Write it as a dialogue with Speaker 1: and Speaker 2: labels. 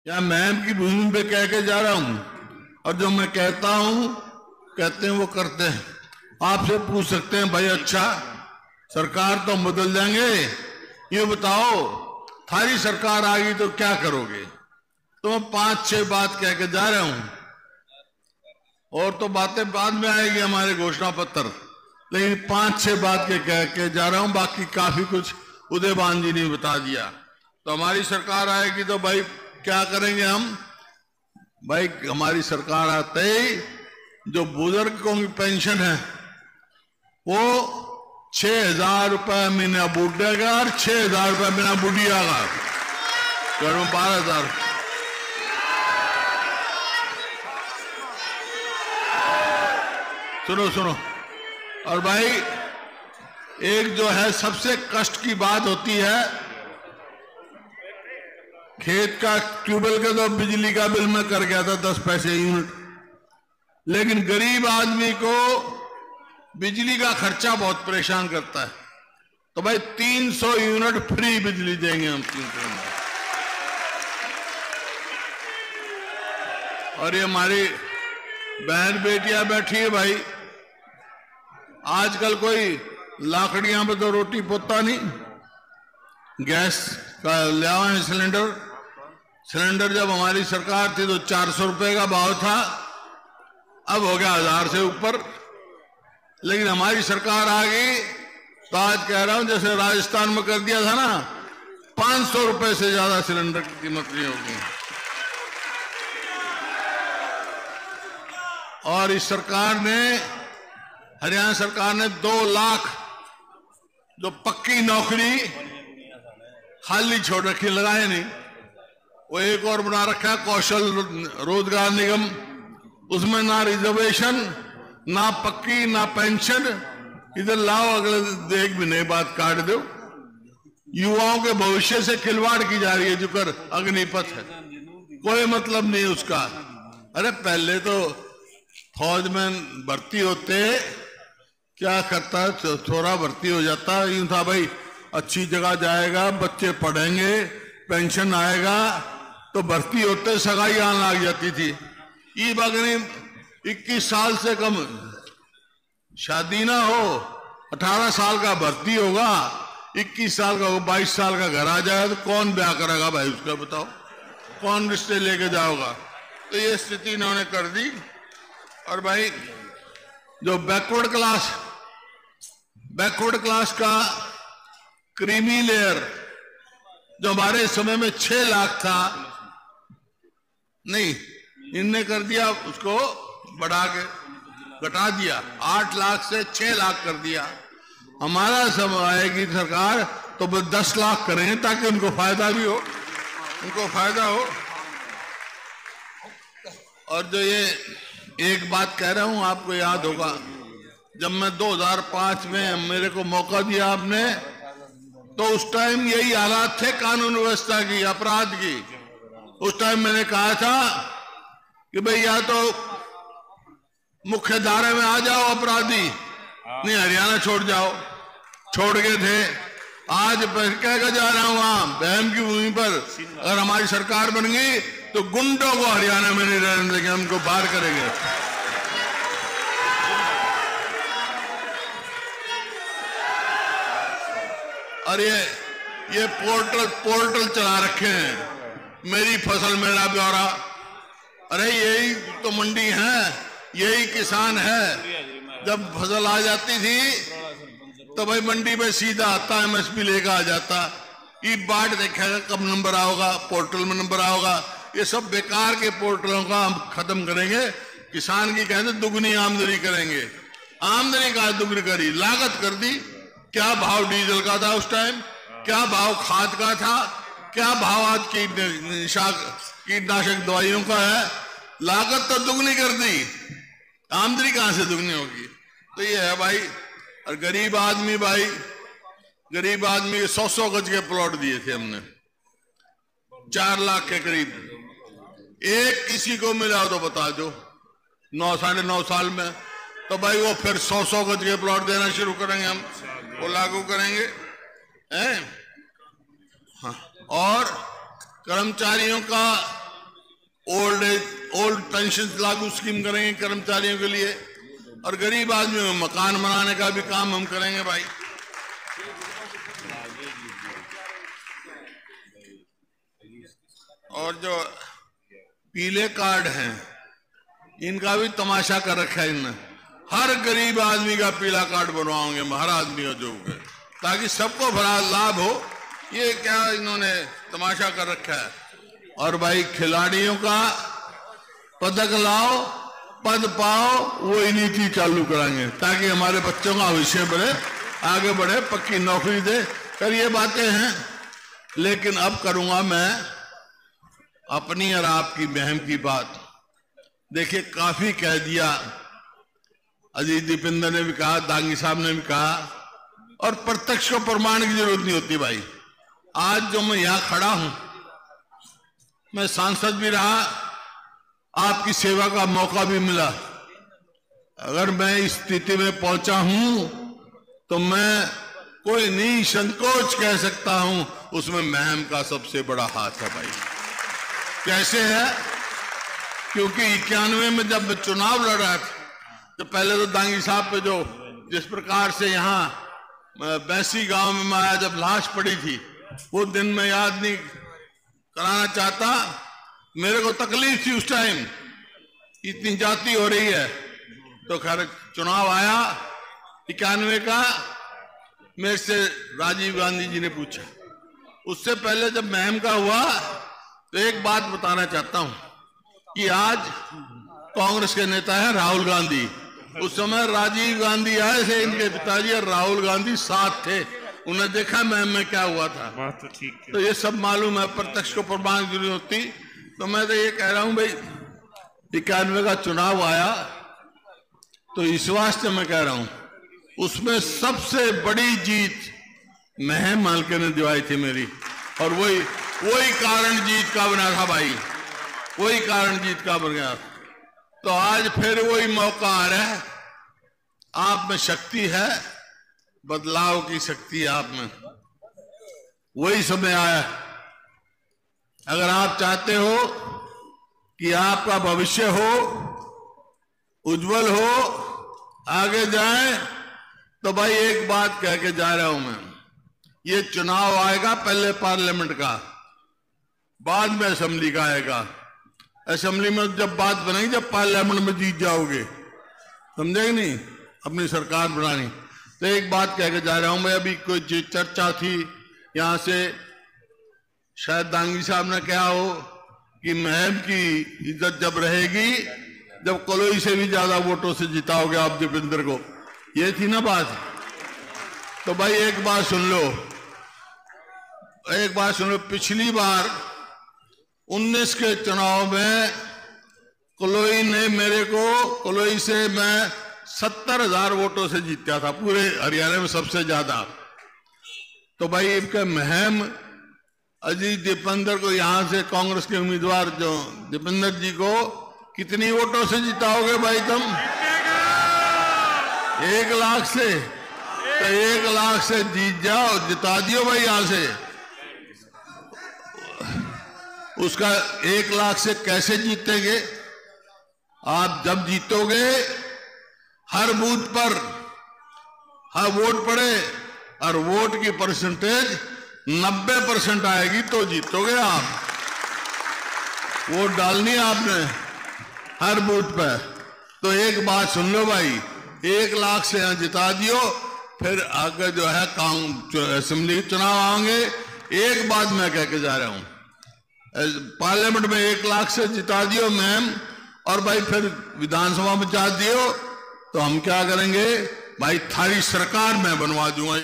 Speaker 1: या महम की भूमि पे कह के जा रहा हूं, और जो मैं कहता हूं कहते हैं वो करते हैं। आपसे पूछ सकते हैं भाई अच्छा सरकार तो बदल जाएंगे, ये बताओ थारी सरकार आ गई तो क्या करोगे? तो मैं 5-6 बात कह के जा रहा हूं, और तो बातें बाद में आएगी हमारे घोषणा पत्र, लेकिन 5-6 बात के कह के जा रहा हूं। बाकी काफी कुछ उदयभान जी ने बता दिया। तो हमारी सरकार आएगी तो भाई क्या करेंगे हम? भाई हमारी सरकार आते ही जो बुजुर्गों की पेंशन है वो 6,000 रुपये महीना बुढ़े का और 6,000 रुपये महीना बुढ़िया का, घर में 12,000। सुनो सुनो, और भाई एक जो है सबसे कष्ट की बात होती है, खेत का ट्यूबवेल का तो बिजली का बिल में कर गया था 10 पैसे यूनिट, लेकिन गरीब आदमी को बिजली का खर्चा बहुत परेशान करता है। तो भाई 300 यूनिट फ्री बिजली देंगे हम 300 में। और ये हमारी बहन बेटियां बैठी है भाई, आजकल कोई लाकड़ियां पे तो रोटी पोता नहीं, गैस का ले आए सिलेंडर जब हमारी सरकार थी तो 400 रुपए का भाव था, अब हो गया 1000 से ऊपर। लेकिन हमारी सरकार आ गई तो आज कह रहा हूं जैसे राजस्थान में कर दिया था ना, 500 रुपए से ज्यादा सिलेंडर की कीमत नहीं होगी। और इस सरकार ने, हरियाणा सरकार ने 2 लाख जो पक्की नौकरी खाली छोड़ रखी, लगाए नहीं, वो एक और बना रखा है कौशल रोजगार निगम। उसमें ना रिजर्वेशन, ना पक्की, ना पेंशन। इधर लाओ अगले देख भी नहीं बात काट दो। युवाओं के भविष्य से खिलवाड़ की जा रही है, जो कर अग्निपथ है, कोई मतलब नहीं उसका। अरे पहले तो फौज में भर्ती होते क्या करता है, छोरा भर्ती हो जाता, यूं था भाई अच्छी जगह जाएगा, बच्चे पढ़ेंगे, पेंशन आएगा, तो भर्ती होते सगाई आने लग जाती थी। ये बगनी 21 साल से कम शादी ना हो, 18 साल का भर्ती होगा, 21 साल का हो, 22 साल का घर आ जाएगा, तो कौन ब्याह करेगा भाई उसका? बताओ कौन रिश्ते लेके जाओगा? तो ये स्थिति इन्होंने कर दी। और भाई जो बैकवर्ड क्लास का क्रीमी लेयर जो हमारे समय में 6 लाख था, नहीं इनने कर दिया, उसको बढ़ा के घटा दिया, 8 लाख से 6 लाख कर दिया। हमारा समय आएगी सरकार तो बस 10 लाख करेंगे ताकि उनको फायदा भी हो, उनको फायदा हो। और जो ये एक बात कह रहा हूं, आपको याद होगा जब मैं 2005 में मेरे को मौका दिया आपने, तो उस टाइम यही हालात थे कानून व्यवस्था की, अपराध की। उस टाइम मैंने कहा था कि भाई या तो मुख्य धारा में आ जाओ अपराधी, नहीं हरियाणा छोड़ जाओ, छोड़ गए थे। आज कह जा रहा हूं वहां बहम की भूमि पर अगर हमारी सरकार बन गई तो गुंडों को हरियाणा में नहीं रहने देंगे, हमको बाहर करेंगे। और ये पोर्टल चला रखे हैं, मेरी फसल मेरा ब्यौरा। अरे यही तो मंडी है, यही किसान है। जब फसल आ जाती थी तो भाई मंडी में सीधा आता है, एमएसपी लेकर आ जाता। ये बाट देखेगा कब नंबर आओगा, पोर्टल में नंबर आओगा। ये सब बेकार के पोर्टलों का हम खत्म करेंगे। किसान की कहते दुगनी आमदनी करेंगे। आमदनी का दुगनी करी, लागत कर दी। क्या भाव डीजल का था उस टाइम, क्या भाव खाद का था, क्या भाव आज कीटनाशक दवाइयों का है। लागत तो दुगनी कर दी, आमदनी कहां से दुगनी होगी? तो ये है भाई। और गरीब आदमी भाई, गरीब आदमी के 100-100 गज के प्लॉट दिए थे हमने, 4 लाख के करीब। एक किसी को मिला तो बता दो 9-9.5 साल में, तो भाई वो फिर 100-100 गज के प्लॉट देना शुरू करेंगे, हम वो लागू करेंगे हैं। हाँ। और कर्मचारियों का ओल्ड पेंशन लागू स्कीम करेंगे कर्मचारियों के लिए, और गरीब आदमी में मकान बनाने का भी काम हम करेंगे भाई। और जो पीले कार्ड हैं इनका भी तमाशा कर रखा है इनने। हर गरीब आदमी का पीला कार्ड बनवाओगे, हर आदमी का जो है, ताकि सबको भरा लाभ हो। ये क्या इन्होंने तमाशा कर रखा है। और भाई खिलाड़ियों का पदक लाओ, पद पाओ, वो नीति चालू कराएंगे ताकि हमारे बच्चों का भविष्य बढ़े, आगे बढ़े, पक्की नौकरी दे। कर ये बातें हैं, लेकिन अब करूंगा मैं अपनी और आपकी बहन की बात। देखिए, काफी कह दिया, अजीत दीपेंद्र ने भी कहा, दांगी साहब ने भी कहा, और प्रत्यक्ष को प्रमाण की जरूरत नहीं होती भाई। आज जो मैं यहां खड़ा हूं, मैं सांसद भी रहा, आपकी सेवा का मौका भी मिला। अगर मैं इस स्थिति में पहुंचा हूं तो मैं कोई नहीं संकोच कह सकता हूं, उसमें महम का सबसे बड़ा हाथ है भाई। कैसे है? क्योंकि 91 में जब मैं चुनाव लड़ रहा था, तो पहले तो दांगी साहब पे जो जिस प्रकार से यहाँ बैसी गांव में मैं आया, जब लाश पड़ी थी, वो दिन मैं याद नहीं कराना चाहता। मेरे को तकलीफ थी उस टाइम, इतनी जाति हो रही है। तो खैर चुनाव आया 91 का, मेरे से राजीव गांधी जी ने पूछा। उससे पहले जब महम का हुआ, तो एक बात बताना चाहता हूं कि आज कांग्रेस के नेता है राहुल गांधी। उस समय राजीव गांधी आए थे, इनके पिताजी, और राहुल गांधी साथ थे। उन्हें देखा महम में क्या हुआ था। तो ठीक है, तो ये सब मालूम है, प्रत्यक्ष को प्रमाण की जरूरत होती। तो मैं तो ये कह रहा हूं भाई, 91 का चुनाव आया, तो इस वास्ते मैं कह रहा हूं, उसमें सबसे बड़ी जीत महम हल्के ने दिवाई थी मेरी, और वही कारण जीत का बना था भाई, वही कारण जीत का बन गया। तो आज फिर वही मौका आ रहा है। आप में शक्ति है, बदलाव की शक्ति है आप में, वही समय आया है। अगर आप चाहते हो कि आपका भविष्य हो, उज्जवल हो, आगे जाए, तो भाई एक बात कह के जा रहा हूं मैं, ये चुनाव आएगा पहले पार्लियामेंट का, बाद में असेंबली का आएगा। असेंबली में जब बात बनेगी, जब पार्लियामेंट में जीत जाओगे, समझे नहीं, अपनी सरकार बनानी। तो एक बात कह के जा रहा हूं मैं, अभी कोई चर्चा थी यहां से, शायद दांगी साहब ने कहा हो कि महम की इज्जत जब रहेगी जब कलोई से भी ज्यादा वोटों से जिताओगे आप दीपेंद्र को, ये थी ना बात। तो भाई एक बात सुन लो, पिछली बार 19 के चुनाव में कलोई ने मेरे को, कलोई से मैं 70,000 वोटों से जीता था, पूरे हरियाणा में सबसे ज्यादा। तो भाई इनके महम अजीत दीपेंद्र को, यहां से कांग्रेस के उम्मीदवार जो दीपेंद्र जी को कितनी वोटों से जिताओगे भाई तुम? 1 लाख से। तो 1 लाख से जीत जाओ, जिता दियो भाई यहां से। उसका 1 लाख से कैसे जीतेंगे? आप जब जीतोगे, हर बूथ पर हर वोट पड़े, और वोट की परसेंटेज 90% आएगी तो जीतोगे आप। वोट डालनी है आपने हर बूथ पर। तो एक बात सुन लो भाई, 1 लाख से यहां जिता दियो, फिर आगे जो है असेंबली चुनाव आएंगे। एक बात मैं कह के जा रहा हूं, पार्लियामेंट में 1 लाख से जिता दियो मैम, और भाई फिर विधानसभा में जा दियो, तो हम क्या करेंगे भाई, थारी सरकार मैं बनवा दूंगा।